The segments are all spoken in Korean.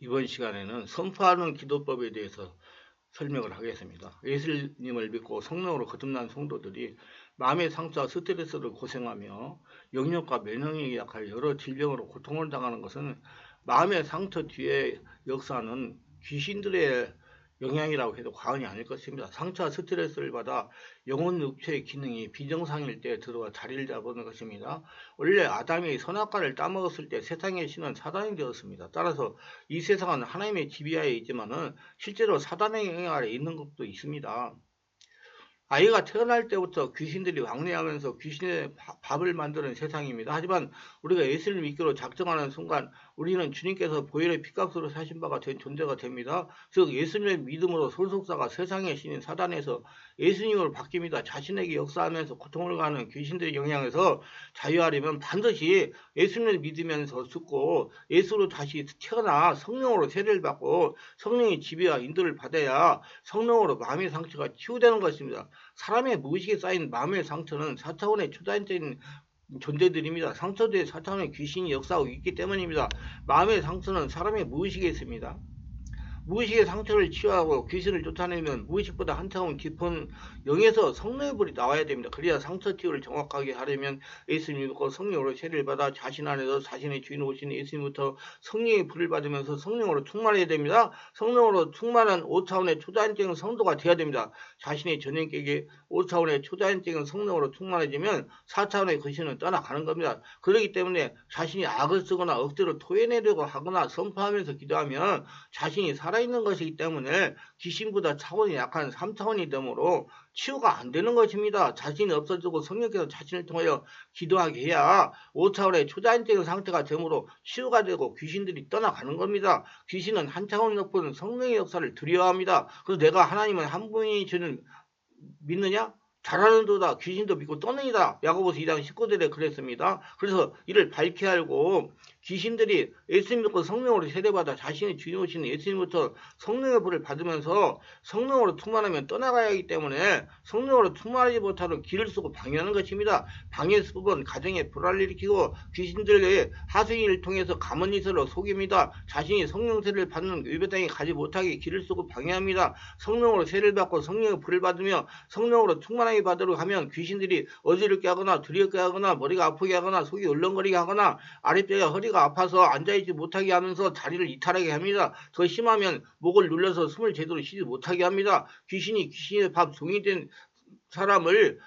이번 시간에는 선포하는 기도법에 대해서 설명을 하겠습니다. 예수님을 믿고 성령으로 거듭난 성도들이 마음의 상처와 스트레스를 고생하며 영역과 면역력이 약할 여러 질병으로 고통을 당하는 것은 마음의 상처 뒤에 역사하는 귀신들의 영향이라고 해도 과언이 아닐 것입니다. 상처와 스트레스를 받아 영혼 육체의 기능이 비정상일 때 들어와 자리를 잡는 것입니다. 원래 아담이 선악과를 따먹었을 때 세상의 신은 사단이 되었습니다. 따라서 이 세상은 하나님의 지배하에 있지만은 실제로 사단의 영향 아래 있는 것도 있습니다. 아이가 태어날 때부터 귀신들이 왕래하면서 귀신의 밥을 만드는 세상입니다. 하지만 우리가 예수를 믿기로 작정하는 순간 우리는 주님께서 보혈의 피값으로 사신 바가 된 존재가 됩니다. 즉 예수님의 믿음으로 솔속사가 세상의 신인 사단에서 예수님으로 바뀝니다. 자신에게 역사하면서 고통을 가하는 귀신들의 영향에서 자유하려면 반드시 예수님을 믿으면서 죽고 예수로 다시 태어나 성령으로 세례를 받고 성령의 지배와 인도를 받아야 성령으로 마음의 상처가 치유되는 것입니다. 사람의 무의식에 쌓인 마음의 상처는 4차원의 초자연적인 존재들입니다. 상처 뒤에 4차원의 귀신이 역사하고 있기 때문입니다. 마음의 상처는 사람의 무의식에 있습니다. 무의식의 상처를 치유하고 귀신을 쫓아내면 무의식보다 한 차원 깊은 영에서 성령의 불이 나와야 됩니다. 그래야 상처 치유를 정확하게 하려면 예수님 믿고 성령으로 세례를 받아 자신 안에서 자신의 주인 오신 예수님부터 성령의 불을 받으면서 성령으로 충만해야 됩니다. 성령으로 충만한 5차원의 초자연적인 성도가 되어야 됩니다. 자신의 전인격이 5차원의 초자연적인 성령으로 충만해지면 4차원의 귀신은 떠나가는 겁니다. 그렇기 때문에 자신이 악을 쓰거나 억지로 토해내려고 하거나 선포하면서 기도하면 자신이 살아있는 것이기 때문에 귀신보다 차원이 약한 3차원이 되므로 치유가 안 되는 것입니다. 자신이 없어지고 성령께서 자신을 통하여 기도하게 해야 5차원의 초자연적인 상태가 되므로 치유가 되고 귀신들이 떠나가는 겁니다. 귀신은 한 차원 높은 성령의 역사를 두려워합니다. 그래서 내가 하나님은 한 분이시는 믿느냐? 잘하는도다 귀신도 믿고 떠느니라. 야고보서 2장 19절에 그랬습니다. 그래서 이를 밝게 알고 귀신들이 예수님 믿고 성령으로 세례받아 자신의 주인이신 예수님부터 성령의 불을 받으면서 성령으로 충만하면 떠나가야 하기 때문에 성령으로 충만하지 못하도록 길을 쓰고 방해하는 것입니다. 방해 수법은 가정에 불화를 일으키고 귀신들의 하수인을 통해서 가문이설로 속입니다. 자신이 성령 세례를 받는 예배당에 가지 못하게 길을 쓰고 방해합니다. 성령으로 세례를 받고 성령의 불을 받으며 성령으로 충만하게 받으려고 하면 귀신들이 어지럽게 하거나 두렵게 하거나 머리가 아프게 하거나 속이 울렁거리게 하거나 아랫배가 허리가 아파서 앉아있지 못하게 하면서 다리를 이탈하게 합니다. 더 심하면 목을 눌러서 숨을 제대로 쉬지 못하게 합니다. 귀신이 귀신의 밥 종이 된 사람을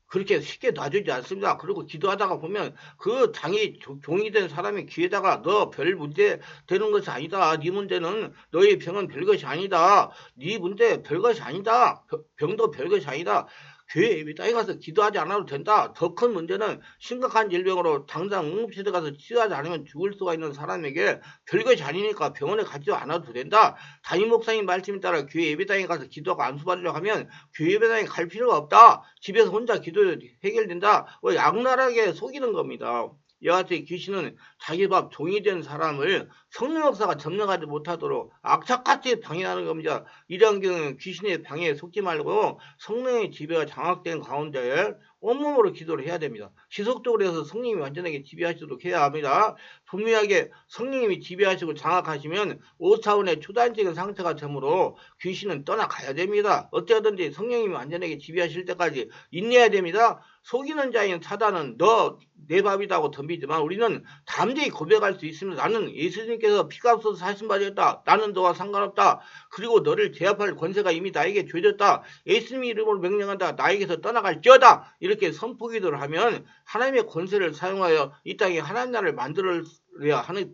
그렇게 쉽게 놔주지 않습니다. 그리고 기도하다가 보면 그 당이 종이 된 사람의 귀에다가 너 별 문제 되는 것이 아니다. 네 문제는 너의 병은 별것이 아니다. 네 문제 별것이 아니다. 병도 별것이 아니다. 교회 예배당에 가서 기도하지 않아도 된다. 더 큰 문제는 심각한 질병으로 당장 응급실에 가서 치료하지 않으면 죽을 수가 있는 사람에게 별것이 아니니까 병원에 가지 않아도 된다. 담임 목사님 말씀에 따라 교회 예배당에 가서 기도하고 안수받으려고 하면 교회 예배당에 갈 필요가 없다. 집에서 혼자 기도 해결된다. 악랄하게 속이는 겁니다. 여하튼 귀신은 자기 밥 종이 된 사람을 성령 역사가 점령하지 못하도록 악착같이 방해하는 겁니다. 이런 경우는 귀신의 방해에 속지 말고 성령의 지배가 장악된 가운데 온몸으로 기도를 해야 됩니다. 지속적으로 해서 성령님이 완전하게 지배하시도록 해야 합니다. 분명하게 성령님이 지배하시고 장악하시면 5차원의 초단적인 상태가 되므로 귀신은 떠나가야 됩니다. 어찌하든지 성령님이 완전하게 지배하실 때까지 인내해야 됩니다. 속이는 자인 사단은 너 내 밥이다 하고 덤비지만 우리는 담대히 고백할 수 있습니다. 나는 예수님께서 피값으로 사신 바 되었다. 나는 너와 상관없다. 그리고 너를 제압할 권세가 이미 나에게 주어졌다. 예수님의 이름으로 명령한다. 나에게서 떠나갈지어다. 이렇게 선포기도를 하면 하나님의 권세를 사용하여 이 땅에 하나님 나라를 만들어야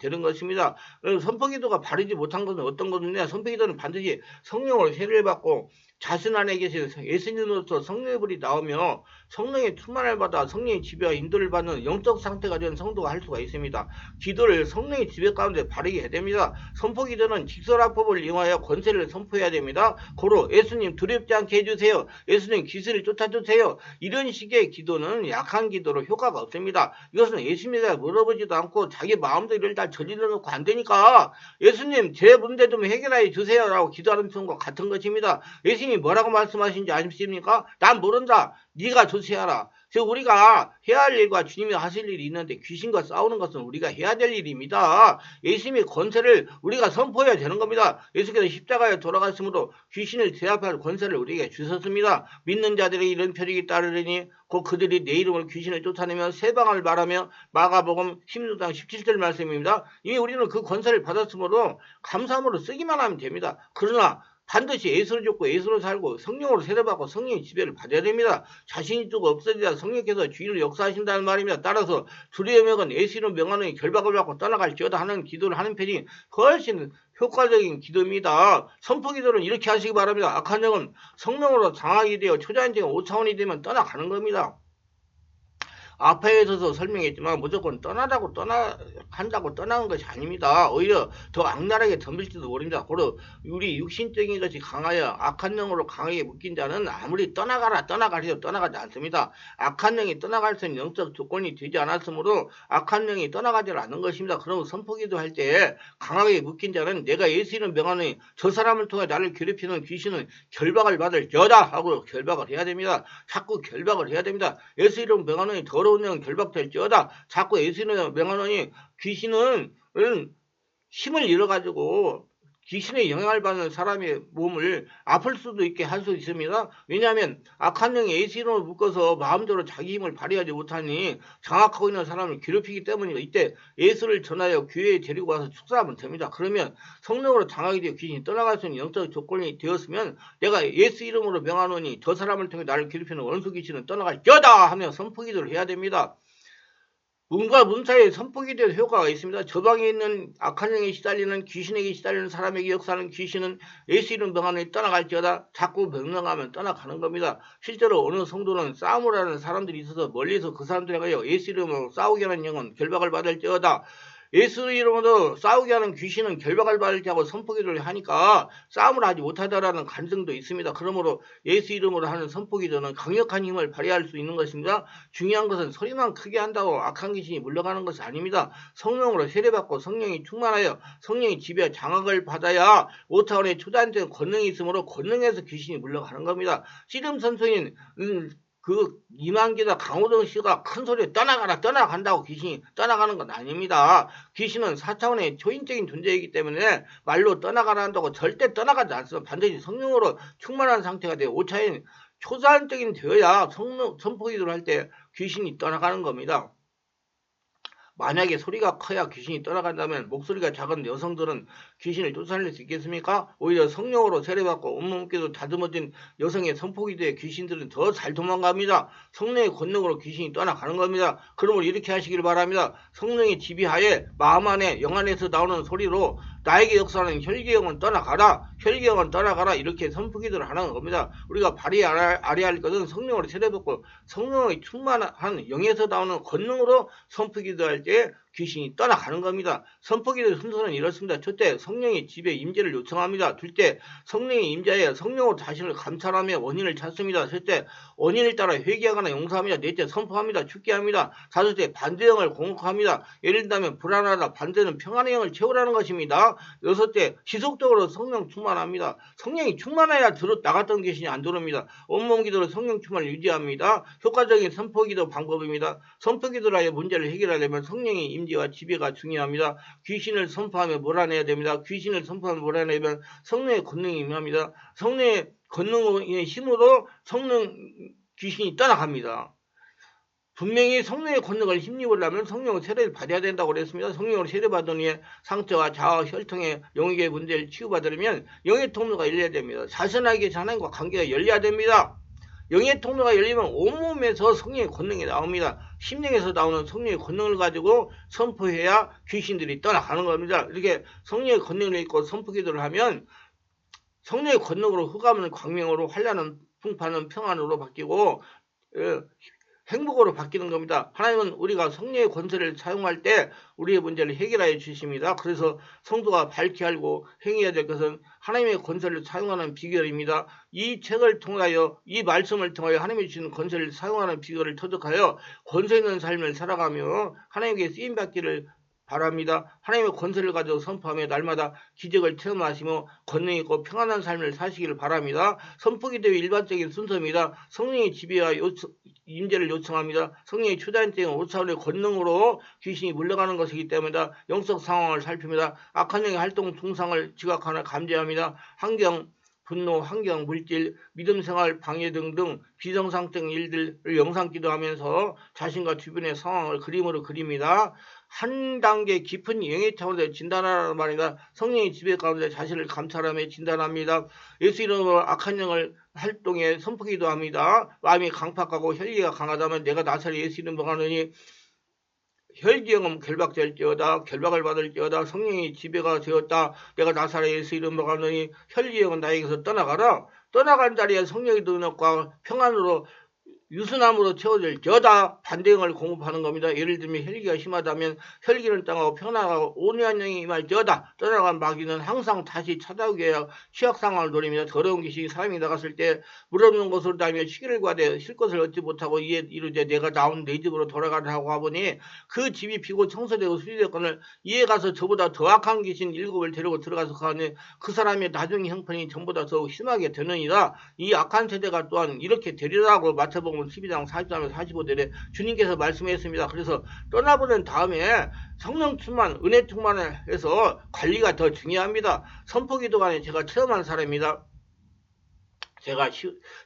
되는 것입니다. 선포기도가 바르지 못한 것은 어떤 것이냐? 선포기도는 반드시 성령으로 세례를 받고 자신 안에 계신 예수님으로서 성령의 불이 나오며 성령의 충만을 받아 성령의 지배와 인도를 받는 영적 상태가 된 성도가 할 수가 있습니다. 기도를 성령의 지배 가운데 바르게 해야 됩니다. 선포기도는 직설화법을 이용하여 권세를 선포해야 됩니다. 고로 예수님 두렵지 않게 해주세요. 예수님 귀신을 쫓아주세요. 이런 식의 기도는 약한 기도로 효과가 없습니다. 이것은 예수님에게 물어보지도 않고 자기 마음대로 다 저질러 놓고 안 되니까 예수님 제 문제 좀 해결해 주세요 라고 기도하는 것과 같은 것입니다. 예수님이 뭐라고 말씀하신지 아십니까? 난 모른다. 네가 조치하라. 즉 우리가 해야 할 일과 주님이 하실 일이 있는데 귀신과 싸우는 것은 우리가 해야 될 일입니다. 예수님의 권세를 우리가 선포해야 되는 겁니다. 예수께서 십자가에 돌아가심으로 귀신을 제압할 권세를 우리에게 주셨습니다. 믿는 자들의 이런 표적이 따르리니 곧 그들이 내 이름으로 귀신을 쫓아내며 세방을 말하며 마가복음 16장 17절 말씀입니다. 이미 우리는 그 권세를 받았으므로 감사함으로 쓰기만 하면 됩니다. 그러나 반드시 예수를 쫓고 예수로 살고 성령으로 세례받고 성령의 지배를 받아야 됩니다. 자신이 쭉 없어지자 성령께서 주인을 역사하신다는 말입니다. 따라서 주의 명은 예수 이름 명하노니 결박을 받고 떠나갈지어다 하는 기도를 하는 편이 훨씬 효과적인 기도입니다. 선포 기도는 이렇게 하시기 바랍니다. 악한 영은 성령으로 장악이 되어 초자연적인 5차원이 되면 떠나가는 겁니다. 앞에 있어서 설명했지만 무조건 한다고 떠나는 것이 아닙니다. 오히려 더 악랄하게 덤빌지도 모릅니다. 고로 우리 육신적인 것이 강하여 악한 영으로 강하게 묶인 자는 아무리 떠나가리도 떠나가지 않습니다. 악한 영이 떠나갈 수 있는 영적 조건이 되지 않았으므로 악한 영이 떠나가지 않는 것입니다. 그럼 선포기도 할 때 강하게 묶인 자는 내가 예수 이름 명하노니 저 사람을 통해 나를 괴롭히는 귀신은 결박을 받을 여다 하고 결박을 해야 됩니다. 자꾸 결박을 해야 됩니다. 예수 이름 명하노니 더러운 영 결박될지어다. 자꾸 예수 이름 명하노니 귀신은 힘을 잃어가지고 귀신의 영향을 받는 사람의 몸을 아플 수도 있게 할 수 있습니다. 왜냐하면 악한 영이 예수 이름으로 묶어서 마음대로 자기 힘을 발휘하지 못하니 장악하고 있는 사람을 괴롭히기 때문입니다. 이때 예수를 전하여 교회에 데리고 와서 축사하면 됩니다. 그러면 성령으로 장악이 되어 귀신이 떠나갈 수 있는 영적 조건이 되었으면 내가 예수 이름으로 명하노니 저 사람을 통해 나를 괴롭히는 원수 귀신은 떠나갈지어다 하며 선포기도를 해야 됩니다. 문과 문 사이에 선포기도의 효과가 있습니다. 저방에 있는 악한 영에 시달리는 귀신에게 시달리는 사람에게 역사하는 귀신은 예수 이름 명하노니 떠나갈지어다. 자꾸 명령하면 떠나가는 겁니다. 실제로 어느 성도는 싸움을 하는 사람들이 있어서 멀리서 그 사람들에게 예수 이름으로 싸우게 하는 영은 결박을 받을지어다. 예수 이름으로 싸우게 하는 귀신은 결박을 받을지 하고 선포기도를 하니까 싸움을 하지 못하다라는 간증도 있습니다. 그러므로 예수 이름으로 하는 선포기도는 강력한 힘을 발휘할 수 있는 것입니다. 중요한 것은 소리만 크게 한다고 악한 귀신이 물러가는 것이 아닙니다. 성령으로 세례받고 성령이 충만하여 성령이 지배 장악을 받아야 5차원의 초자연적인 권능이 있으므로 권능에서 귀신이 물러가는 겁니다. 씨름 선수인 그 이만기나 강호동 씨가 큰 소리에 떠나간다고 귀신이 떠나가는 건 아닙니다. 귀신은 4차원의 초인적인 존재이기 때문에 말로 떠나가라 한다고 절대 떠나가지 않습니다. 반드시 성령으로 충만한 상태가 되어 5차원 초자연적인 되어야 선포기도를 할 때 귀신이 떠나가는 겁니다. 만약에 소리가 커야 귀신이 떠나간다면 목소리가 작은 여성들은 귀신을 쫓아낼 수 있겠습니까? 오히려 성령으로 세례받고 온몸께도 다듬어진 여성의 선포기도에 귀신들은 더 잘 도망갑니다. 성령의 권능으로 귀신이 떠나가는 겁니다. 그러므로 이렇게 하시길 바랍니다. 성령의 지휘하에 마음 안에 영 안에서 나오는 소리로 나에게 역사하는 혈기영은 떠나가라. 혈기영은 떠나가라. 이렇게 선포기도를 하는 겁니다. 우리가 발휘해야 할 것은 성령으로 세례받고 성령의 충만한 영에서 나오는 권능으로 선포기도할 때 귀신이 떠나가는 겁니다. 선포기도의 순서는 이렇습니다. 첫째, 성령의 지배 임재를 요청합니다. 둘째, 성령의 임재에 성령으로 자신을 감찰하며 원인을 찾습니다. 셋째, 원인을 따라 회개하거나 용서합니다. 넷째, 선포합니다. 죽게 합니다. 다섯째, 반대형을 공격합니다. 예를 들면 불안하다, 반대는 평안의 영을 채우라는 것입니다. 여섯째, 지속적으로 성령 충만합니다. 성령이 충만해야 나갔던 귀신이 안 들어옵니다. 온몸 기도로 성령 충만을 유지합니다. 효과적인 선포기도 방법입니다. 선포기도로 하여 문제를 해결하려면 성령의 임재와 지배가 중요합니다. 귀신을 선포하며 몰아내야 됩니다. 귀신을 선포하며 몰아내면 성령의 권능이 임합니다. 성령의 권능의 힘으로 귀신이 떠나갑니다. 분명히 성령의 권능을 힘입으려면 성령의 세례를 받아야 된다고 그랬습니다. 성령으로 세례받은 후에 상처와 자아, 혈통의 영역의 문제를 치유받으려면 영의 통로가 열려야 됩니다. 자신에게 하나님과 관계가 열려야 됩니다. 영의 통로가 열리면 온몸에서 성령의 권능이 나옵니다. 심령에서 나오는 성령의 권능을 가지고 선포해야 귀신들이 떠나가는 겁니다. 이렇게 성령의 권능을 입고 선포기도를 하면 성령의 권능으로 흑암은 광명으로 환난은 풍파는 평안으로 바뀌고 행복으로 바뀌는 겁니다. 하나님은 우리가 성령의 권세를 사용할 때 우리의 문제를 해결하여 주십니다. 그래서 성도가 밝히 알고 행해야 될 것은 하나님의 권세를 사용하는 비결입니다. 이 책을 통하여 이 말씀을 통하여 하나님이 주시는 권세를 사용하는 비결을 터득하여 권세 있는 삶을 살아가며 하나님께 쓰임받기를 바랍니다. 하나님의 권세를 가지고 선포하며 날마다 기적을 체험하시며 권능 있고 평안한 삶을 사시기를 바랍니다. 선포기도의 일반적인 순서입니다. 성령의 지배와 임재를 요청합니다. 성령의 초자연적인 5차원의 권능으로 귀신이 물러가는 것이기 때문에 영적 상황을 살핍니다. 악한 영의 활동 동상을 지각하나 감지합니다. 환경, 분노, 환경, 물질, 믿음생활, 방해 등등 비정상적인 일들을 영상기도하면서 자신과 주변의 상황을 그림으로 그립니다. 한 단계 깊은 영의 차원에서 진단하라는 말이다. 성령의 지배 가운데 자신을 감찰하며 진단합니다. 예수 이름으로 악한 영을 활동에 선포기도 합니다. 마음이 강팍하고 혈기가 강하다면 내가 나사렛 예수 이름으로 가느니 혈기영은 결박될지어다. 결박을 받을지어다. 성령의 지배가 되었다. 내가 나사렛 예수 이름으로 가느니 혈기영은 나에게서 떠나가라. 떠나간 자리에 성령의 능력과 평안으로 유순함으로 채워질지어다. 반대형을 공급하는 겁니다. 예를 들면 혈기가 심하다면 혈기는 떠나고 평안하고 온유한 영이 임할지어다. 떠나간 마귀는 항상 다시 찾아오게 해야 취약 상황을 노립니다. 더러운 귀신이 사람이 나갔을 때 물 없는 곳으로 다니며 시기를 구하되 쉴 것을 얻지 못하고 이르되 내가 나온 내 집으로 돌아가라고 하보니 그 집이 비고 청소되고 수리되거늘 이에 가서 저보다 더 악한 귀신 7을 데리고 들어가서 가니 그 사람의 나중의 형편이 전보다 더욱 심하게 되느니라. 이 악한 세대가 또한 이렇게 되리라고 마태복음 12장 43에서 45절에 주님께서 말씀했습니다. 그래서 떠나보낸 다음에 성령 충만, 은혜 충만을 해서 관리가 더 중요합니다. 선포기도관에 제가 체험한 사람입니다. 제가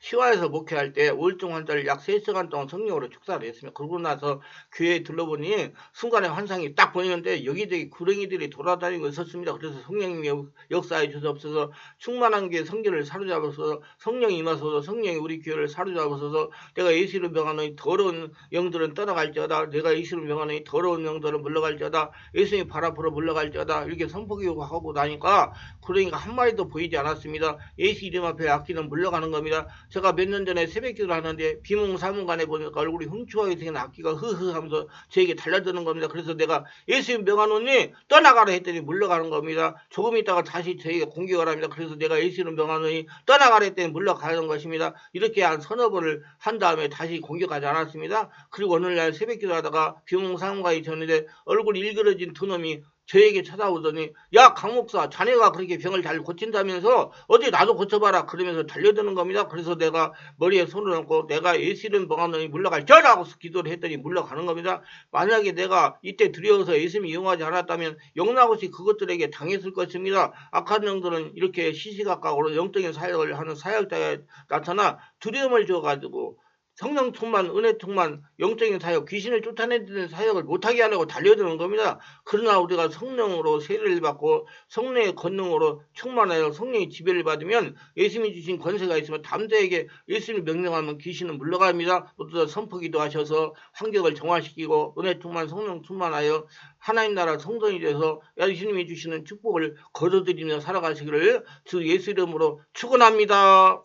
시화에서 목회할 때 우울증 환자를 약 3시간 동안 성령으로 축사를 했습니다. 그러고 나서 교회에 들러보니 순간에 환상이 딱 보이는데 여기저기 구렁이들이 돌아다니고 있었습니다. 그래서 성령님이 역사해 주시옵소서. 충만한 게 성결을 사로잡아서 성령이 임하소서. 성령이 우리 교회를 사로잡아서 내가 예수를 명하노니 더러운 영들은 떠나갈지어다. 내가 예수를 명하노니 더러운 영들은 물러갈지어다. 예수님이 발 앞으로 물러갈지어다. 이렇게 선포기하고 나니까 구렁이가 한 마리도 보이지 않았습니다. 예수 이름 앞에 악기는 물러가는 겁니다. 제가 몇 년 전에 새벽기도를 하는데 비몽사몽간에 보니까 얼굴이 흉추하게 생긴 악기가 흐흐 하면서 저에게 달려드는 겁니다. 그래서 내가 예수님 명하노니 떠나가라 했더니 물러가는 겁니다. 조금 있다가 다시 저에게 공격을 합니다. 그래서 내가 예수님 명하노니 떠나가라 했더니 물러가는 것입니다. 이렇게 한 서너 번을 한 다음에 다시 공격하지 않았습니다. 그리고 오늘날 새벽기도 하다가 비몽사몽간이 졌는데 얼굴이 일그러진 두 놈이 저에게 찾아오더니 야 강목사 자네가 그렇게 병을 잘 고친다면서 어디 나도 고쳐봐라 그러면서 달려드는 겁니다. 그래서 내가 머리에 손을 얹고 내가 예수 이름 명하노니 물러갈지어다 기도를 했더니 물러가는 겁니다. 만약에 내가 이때 두려워서 예수님 이용하지 않았다면 영락없이 그것들에게 당했을 것입니다. 악한 영들은 이렇게 시시각각으로 영적인 사역을 하는 사역자에 나타나 두려움을 줘가지고 성령 충만, 은혜 충만, 영적인 사역, 귀신을 쫓아내는 사역을 못하게 하려고 달려드는 겁니다. 그러나 우리가 성령으로 세례를 받고 성령의 권능으로 충만하여 성령의 지배를 받으면 예수님이 주신 권세가 있으면 담대하게 예수님을 명령하면 귀신은 물러갑니다. 모두 다 선포기도 하셔서 환경을 정화시키고 은혜 충만, 성령 충만하여 하나님 나라 성전이 돼서 예수님이 주시는 축복을 거둬들이며 살아가시기를 주 예수 이름으로 축원합니다.